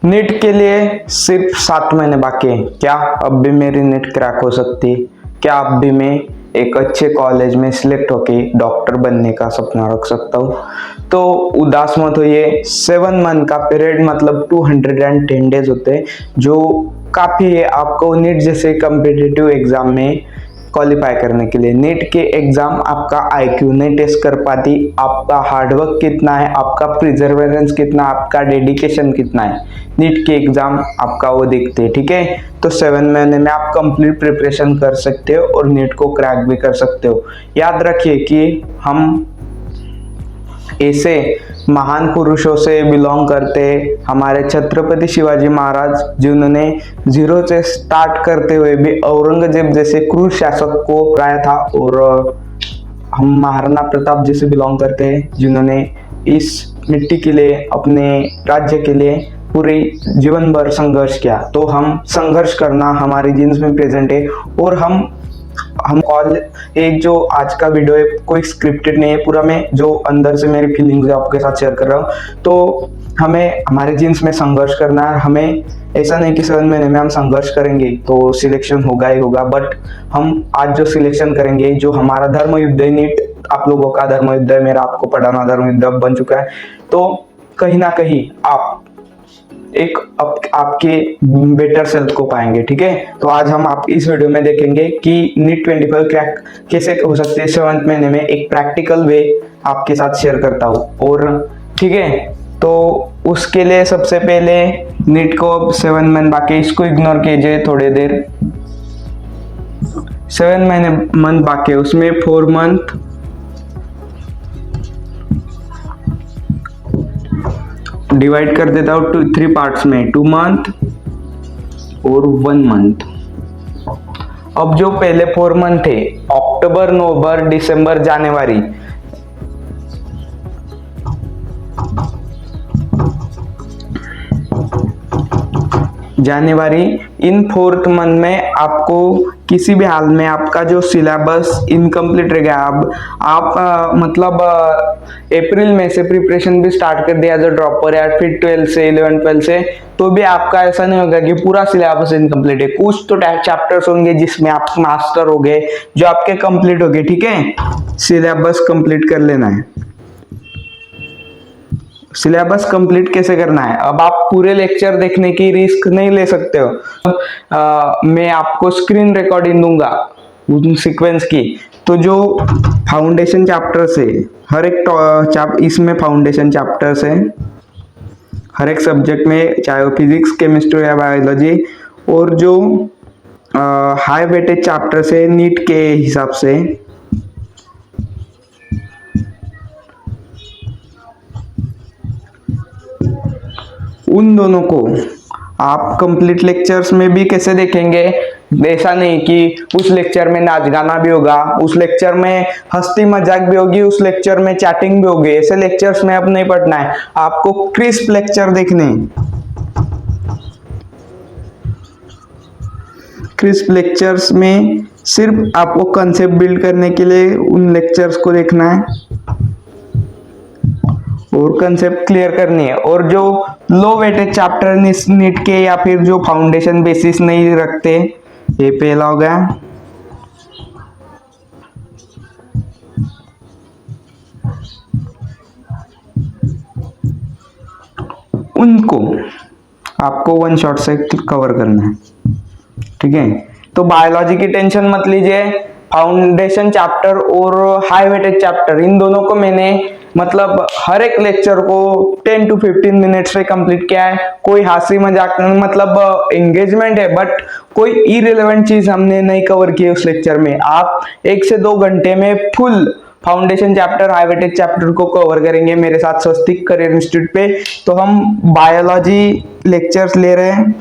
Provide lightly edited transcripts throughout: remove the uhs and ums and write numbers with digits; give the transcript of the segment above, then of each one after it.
NEET के लिए सिर्फ 7 महीने बाकी हैं। क्या अब भी मेरी नीट क्रैक हो सकती? क्या अब भी मैं एक अच्छे कॉलेज में सिलेक्ट होके डॉक्टर बनने का सपना रख सकता हूँ? तो उदास मत होइए। 7 मंथ का पीरियड मतलब 210 डेज होते हैं, जो काफ़ी है आपको नीट जैसे कम्पिटिटिव एग्जाम में क्वालिफाई करने के लिए। नीट के एग्जाम आपका आईक्यू नहीं टेस्ट कर पाती, आपका हार्डवर्क कितना है, आपका प्रिजर्वेरेंस कितना, आपका डेडिकेशन कितना है, नीट के एग्जाम आपका वो देखते हैं। ठीक है, तो 7 महीने में आप कंप्लीट प्रिपरेशन कर सकते हो और नीट को क्रैक भी कर सकते हो। याद रखिए कि हम ऐसे महान पुरुषों से बिलोंग करते हैं। हमारे छत्रपति शिवाजी महाराज जिन्होंने जीरो से स्टार्ट करते हुए भी औरंगजेब जैसे क्रूर शासक को हराया था, और हम महाराणा प्रताप जी से बिलोंग करते हैं जिन्होंने इस मिट्टी के लिए, अपने राज्य के लिए पूरे जीवन भर संघर्ष किया। तो हम संघर्ष करना हमारे जीन्स में प्रेजेंट है। और हम कॉल एक जो आज का वीडियो है कोई स्क्रिप्टेड नहीं है, पूरा मैं जो अंदर से मेरी फीलिंग्स है आपके साथ शेयर कर रहा हूँ। तो हमें हमारे जीन्स में संघर्ष करना है। हमें ऐसा नहीं कि 7 महीने में हम संघर्ष करेंगे तो सिलेक्शन होगा ही होगा, बट हम आज जो सिलेक्शन करेंगे, जो हमारा धर्म युद्ध है, नीट आप लोगों का धर्म युद्ध है, मेरा आपको पढ़ाना धर्म युद्ध बन चुका है। तो कहीं ना कहीं आप एक आपके बेटर सेल्फ को पाएंगे। ठीक है, तो आज हम आप इस वीडियो में देखेंगे कि नीट 25 क्रैक कैसे हो सकते हैं 7 महीने में। एक प्रैक्टिकल वे आपके साथ शेयर करता हूँ। और ठीक है, तो उसके लिए सबसे पहले नीट को 7 मंथ बाकी, इसको इग्नोर कीजिए थोड़ी देर। 7 महीने मंथ बाकी है, उसमें 4 मंथ डिवाइड कर देता हूँ 3 पार्ट्स में, 2 मंथ और 1 मंथ। अब जो पहले 4 मंथ थे, अक्टूबर, नवंबर, दिसंबर, जनवरी, इन 4th मंथ में आपको किसी भी हाल में आपका जो सिलेबस इनकम्प्लीट रहेगा। अब आप मतलब अप्रैल में से प्रिपरेशन भी स्टार्ट कर दिया जो ड्रॉपर या फिर 12 से 11 12 से, तो भी आपका ऐसा नहीं होगा कि पूरा सिलेबस इनकम्प्लीट है। कुछ तो चैप्टर्स होंगे जिसमें आप मास्टर हो गए, जो आपके कंप्लीट हो गए। ठीक है, सिलेबस कंप्लीट कर लेना है। सिलेबस कंप्लीट कैसे करना है? अब आप पूरे लेक्चर देखने की रिस्क नहीं ले सकते हो। मैं आपको स्क्रीन रिकॉर्डिंग दूंगा उन सीक्वेंस की। तो जो फाउंडेशन चैप्टर्स है, हर एक इसमें फाउंडेशन चैप्टर्स है हर एक सब्जेक्ट में, चाहे वो फिजिक्स, केमिस्ट्री या बायोलॉजी। और जो हाई वेटेज चैप्टर्स है नीट के हिसाब से, उन दोनों को आप कंप्लीट लेक्चर्स में भी कैसे देखेंगे। ऐसा नहीं कि उस लेक्चर में नाच गाना भी होगा, उस लेक्चर में हंसी मजाक भी होगी, उस लेक्चर में चैटिंग भी होगी। ऐसे लेक्चर्स में अब नहीं पढ़ना है, आपको क्रिस्प लेक्चर देखने हैं। क्रिस्प लेक्चर्स में सिर्फ आपको कंसेप्ट बिल्ड करने के लिए उन लेक्चर्स को देखना है और कंसेप्ट क्लियर करनी है। और जो लो वेटेज चैप्टर नीट के या फिर जो फाउंडेशन बेसिस नहीं रखते, ये पहला हो गया। उनको आपको 1 शॉट से कवर करना है। ठीक है, तो बायोलॉजी की टेंशन मत लीजिए। फाउंडेशन चैप्टर और हाई वेटेज चैप्टर, इन दोनों को मैंने मतलब हर एक लेक्चर को 10 to 15 मिनट्स में कंप्लीट किया है। कोई हंसी मजाक मतलब एंगेजमेंट है, बट कोई इरेलेवेंट चीज हमने नहीं कवर की उस लेक्चर में। आप 1 से 2 घंटे में full foundation chapter, high weightage chapter को कवर करेंगे मेरे साथ स्वस्तिक करियर इंस्टीट्यूट पे। तो हम बायोलॉजी लेक्चर्स ले रहे हैं,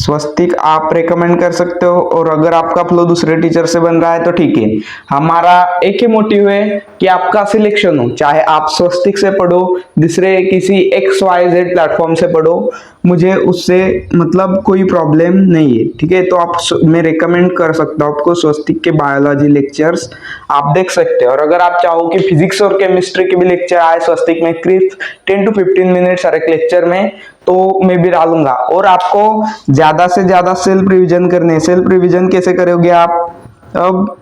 स्वस्तिक आप रेकमेंड कर सकते हो, और अगर आपका फ्लो दूसरे टीचर से बन रहा है तो ठीक है। हमारा एक ही मोटिव है कि आपका सिलेक्शन हो, चाहे आप स्वस्तिक से पढ़ो, दूसरे किसी XYZ प्लेटफॉर्म से पढ़ो, मुझे उससे मतलब कोई प्रॉब्लम नहीं है, ठीक है। तो आप मैं रेकमेंड कर सकता हूँ आपको स्वस्तिक के बायोलॉजी लेक्चर्स आप देख सकते हो। और अगर आप चाहो कि फिजिक्स और केमिस्ट्री के भी लेक्चर आए स्वस्तिक में करीब 10 to 15 मिनट्स हर एक लेक्चर में, तो मैं भी डालूंगा। और आपको ज्यादा से ज्यादा सेल्फ रिवीजन करने, सेल्फ रिवीजन कैसे करोगे आप? अब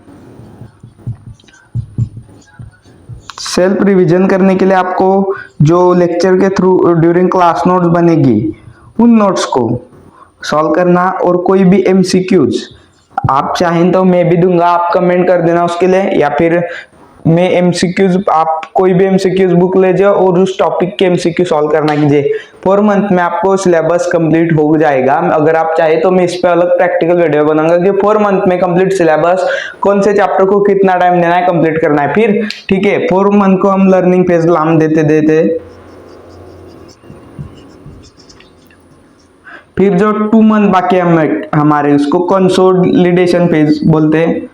सेल्फ रिवीजन करने के लिए आपको जो लेक्चर के थ्रू ड्यूरिंग क्लास नोट्स बनेगी, उन नोट्स को सॉल्व करना, और कोई भी MCQs आप चाहें तो मैं भी दूंगा, आप कमेंट कर देना उसके लिए, या फिर मैं MCQs, आप कोई भी MCQs बुक ले जाओ और उस टॉपिक के MCQ सॉल्व करना कीजिए। 4 मंथ में आपको सिलेबस कंप्लीट हो जाएगा। अगर आप चाहे तो मैं इस पे अलग प्रैक्टिकल वीडियो बनाऊंगा कि 4 मंथ में कंप्लीट सिलेबस, कौन से चैप्टर को कितना टाइम देना है, कंप्लीट करना है। फिर ठीक है, 4 मंथ को हम लर्निंग फेज लाम देते देते फिर जो 2 मंथ बाकी हमारे उसको कंसोलिडेशन फेज बोलते हैं।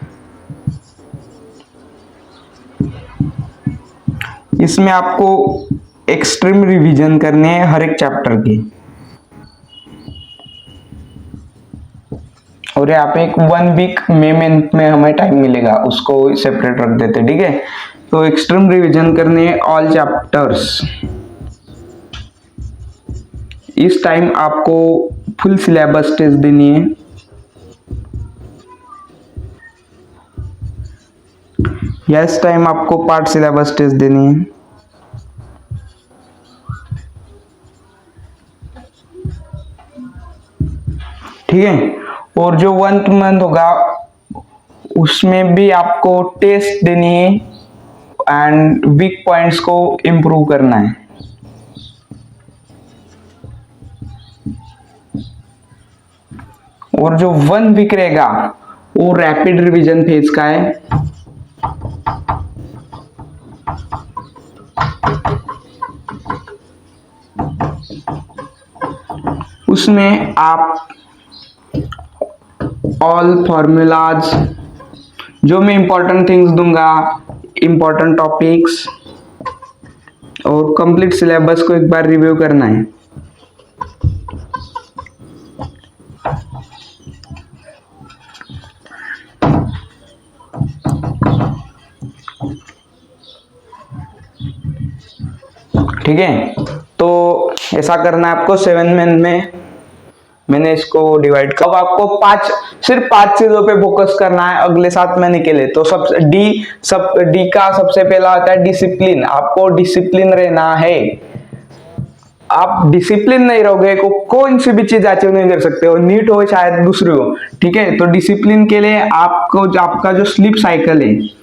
इसमें आपको एक्सट्रीम रिवीजन करने हैं हर एक चैप्टर की, और यहाँ पे एक 1 वीक मंथ में हमें टाइम मिलेगा, उसको सेपरेट रख देते, ठीक है। तो एक्सट्रीम रिवीजन करने हैं ऑल चैप्टर्स। इस टाइम आपको फुल सिलेबस टेस्ट देनी है। या इस टाइम आपको पार्ट सिलेबस टेस्ट देनी है। ठीक है, और जो 1 मंथ होगा उसमें भी आपको टेस्ट देनी है एंड वीक पॉइंट्स को इम्प्रूव करना है। और जो 1 वीक रहेगा वो रैपिड रिवीजन फेज का है। उसमें आप ऑल फॉर्मूलाज, जो मैं इंपॉर्टेंट थिंग्स दूंगा, इंपॉर्टेंट टॉपिक्स, और कंप्लीट सिलेबस को एक बार रिव्यू करना है। ठीक है, तो ऐसा करना है आपको 7 मंथ में। मैंने इसको डिवाइड कर, अब आपको सिर्फ 5 चीजों पे फोकस करना है अगले 7 महीने के लिए। तो डी का सबसे पहला आता है डिसिप्लिन। आपको डिसिप्लिन रहना है। आप डिसिप्लिन नहीं रहोगे को कौन सी भी चीज अचीव नहीं कर सकते हो, नीट हो शायद दूसरी हो, ठीक है। तो डिसिप्लिन के लिए आपको आपका जो स्लीप साइकिल है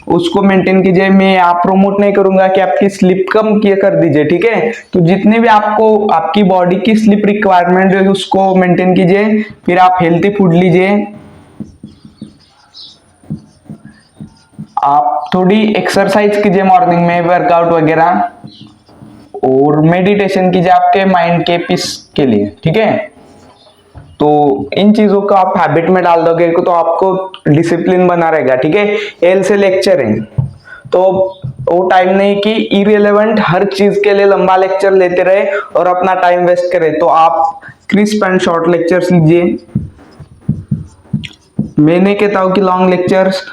उसको मेंटेन कीजिए। मैं आप प्रमोट नहीं करूंगा कि आपकी स्लीप कम किया कर दीजिए, ठीक है। तो जितने भी आपको आपकी बॉडी की स्लीप रिक्वायरमेंट है उसको मेंटेन कीजिए। फिर आप हेल्थी फूड लीजिए, आप थोड़ी एक्सरसाइज कीजिए मॉर्निंग में, वर्कआउट वगैरह, और मेडिटेशन कीजिए आपके माइंड के पीस के लिए, ठीक है। तो इन चीजों को आप हैबिट में डाल दोगे तो आपको डिसिप्लिन बना रहेगा, ठीक है। एल से लेक्चर है तो वो टाइम नहीं कि इररिलेवेंट हर चीज के लिए लंबा लेक्चर लेते रहे और अपना टाइम वेस्ट करे। तो आप क्रिस्प एंड शॉर्ट लेक्चर्स लीजिए। मैंने कहता हूं कि लॉन्ग लेक्चर्स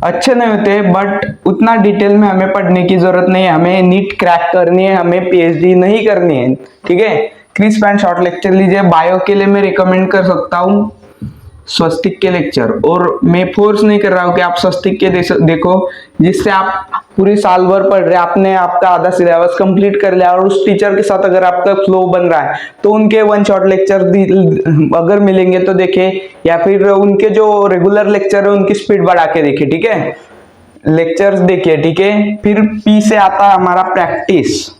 अच्छे नहीं होते, बट उतना डिटेल में हमें पढ़ने की जरूरत नहीं है। हमें नीट क्रैक करनी है, हमें PhD नहीं करनी है, ठीक है। क्रिस्प एंड शॉर्ट लेक्चर लीजिए। बायो के लिए मैं रिकमेंड कर सकता हूँ स्वस्तिक के लेक्चर, और मैं फोर्स नहीं कर रहा हूँ कि आप स्वस्तिक के देखो, जिससे आप पूरी साल भर पढ़ रहे, आपने आपका आधा सिलेबस कंप्लीट कर लिया, और उस टीचर के साथ अगर आपका फ्लो बन रहा है तो उनके 1 शॉट लेक्चर अगर मिलेंगे तो देखे, या फिर उनके जो रेगुलर लेक्चर है उनकी स्पीड बढ़ा के देखे, ठीक है। लेक्चर्स देखिए, ठीक है। फिर P से आता है हमारा प्रैक्टिस।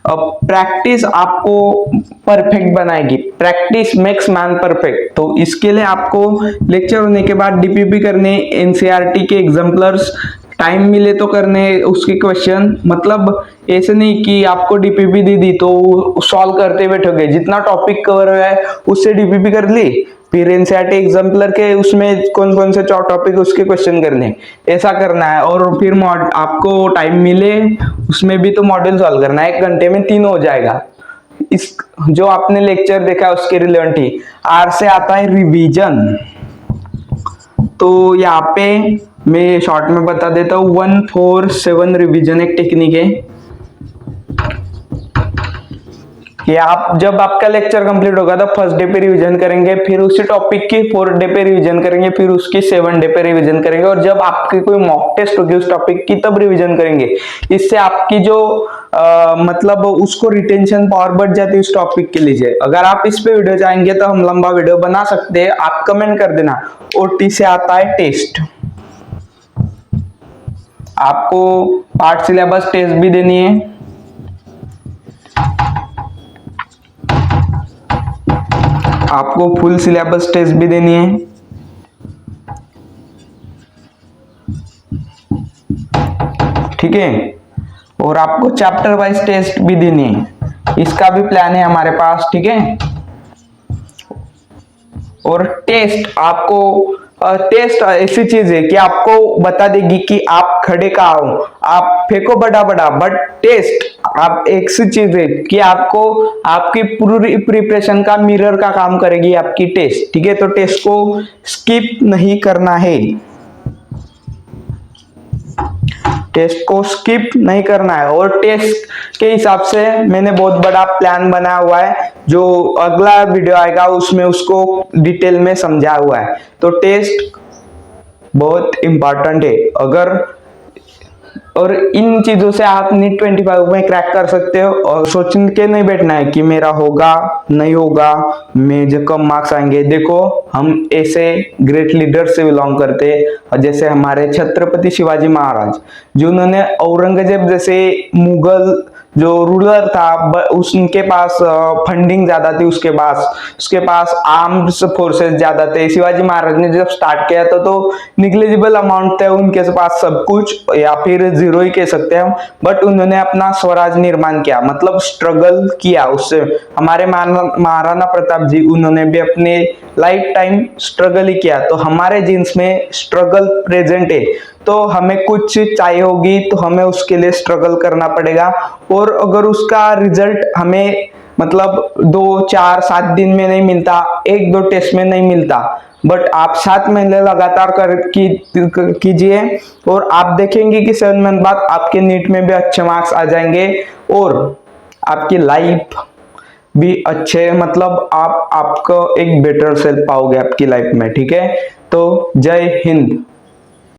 अब प्रैक्टिस आपको परफेक्ट बनाएगी। Practice makes man perfect. तो इसके लिए आपको लेक्चर होने के बाद DPP करने, NCERT के एग्जाम्पलर्स टाइम मिले तो करने उसके क्वेश्चन, मतलब ऐसे नहीं कि आपको डीपीपी दे दी तो सॉल्व करते बैठोगे, जितना टॉपिक कवर है उससे डीपीपी कर ली, फिर एनसीईआरटी एग्जाम्पलर के उसमें कौन कौन से टॉपिक उसके क्वेश्चन कर लें, ऐसा करना है। और फिर आपको टाइम मिले उसमें भी तो मॉडल सॉल्व करना है, 1 घंटे में 3 हो जाएगा। इस जो आपने लेक्चर देखा उसके रिलेवेंट ही आर से आता है रिवीजन। तो यहाँ पे मैं शॉर्ट में बता देता हूँ, 147 रिवीजन एक टेक्निक है कि आप जब आपका लेक्चर कंप्लीट होगा तो फर्स्ट डे पे रिवीजन करेंगे, फिर उसी टॉपिक की 4th डे पे रिवीजन करेंगे, फिर उसकी 7th डे पे रिवीजन करेंगे, और जब आपकी कोई मॉक टेस्ट होगी उस टॉपिक की तब रिवीजन करेंगे। इससे आपकी जो मतलब उसको रिटेंशन पावर बढ़ जाती है उस टॉपिक के लिए। अगर आप इस पे वीडियो चाहेंगे तो हम लंबा वीडियो बना सकते हैं, आप कमेंट कर देना। ओटी से आता है टेस्ट, आपको पार्ट सिलेबस टेस्ट भी देनी है, आपको फुल सिलेबस टेस्ट भी देनी है, ठीक है, और आपको चैप्टर वाइज टेस्ट भी देनी है। इसका भी प्लान है हमारे पास, ठीक है। और टेस्ट आपको टेस्ट ऐसी चीज है कि आपको बता देगी कि आप खड़े कहाँ हो, आप फेंको बड़ा बड़ा, बट टेस्ट आप एक सी चीज है कि आपको आपकी पूरी प्रिपरेशन का मिरर का काम करेगी आपकी टेस्ट, ठीक है। तो टेस्ट को स्किप नहीं करना है, टेस्ट को स्किप नहीं करना है। और टेस्ट के हिसाब से मैंने बहुत बड़ा प्लान बनाया हुआ है, जो अगला वीडियो आएगा उसमें उसको डिटेल में समझा हुआ है। तो टेस्ट बहुत इंपॉर्टेंट है अगर, और इन चीजों से आप नीट 25 में क्रैक कर सकते हो। और सोच के नहीं बैठना है कि मेरा होगा नहीं होगा, मुझे कम मार्क्स आएंगे। देखो हम ऐसे ग्रेट लीडर से बिलोंग करते हैं, जैसे हमारे छत्रपति शिवाजी महाराज, जिन्होंने औरंगजेब जैसे मुगल जो रूलर था उनके पास फंडिंग ज्यादा थी, उसके पास आर्म्ड फोर्सेस ज्यादा थे। शिवाजी महाराज ने जब स्टार्ट किया था तो निग्लिजिबल अमाउंट थे उनके पास सब कुछ, या फिर जीरो ही कह सकते हैं हम, बट उन्होंने अपना स्वराज निर्माण किया, मतलब स्ट्रगल किया उससे। हमारे महाराणा प्रताप जी, उन्होंने भी अपने लाइफ टाइम स्ट्रगल ही किया। तो हमारे जीन्स में स्ट्रगल प्रेजेंट है, तो हमें कुछ चीज चाहिए होगी तो हमें उसके लिए स्ट्रगल करना पड़ेगा। और अगर उसका रिजल्ट हमें मतलब 2, 4, 7 दिन में नहीं मिलता, 1-2 टेस्ट में नहीं मिलता, बट आप 7 महीने लगातार कीजिए और आप देखेंगे कि 7 मंथ बाद आपके नीट में भी अच्छे मार्क्स आ जाएंगे और आपकी लाइफ भी अच्छे, मतलब आप आपको एक बेटर सेल्फ पाओगे आपकी लाइफ में, ठीक है। तो जय हिंद।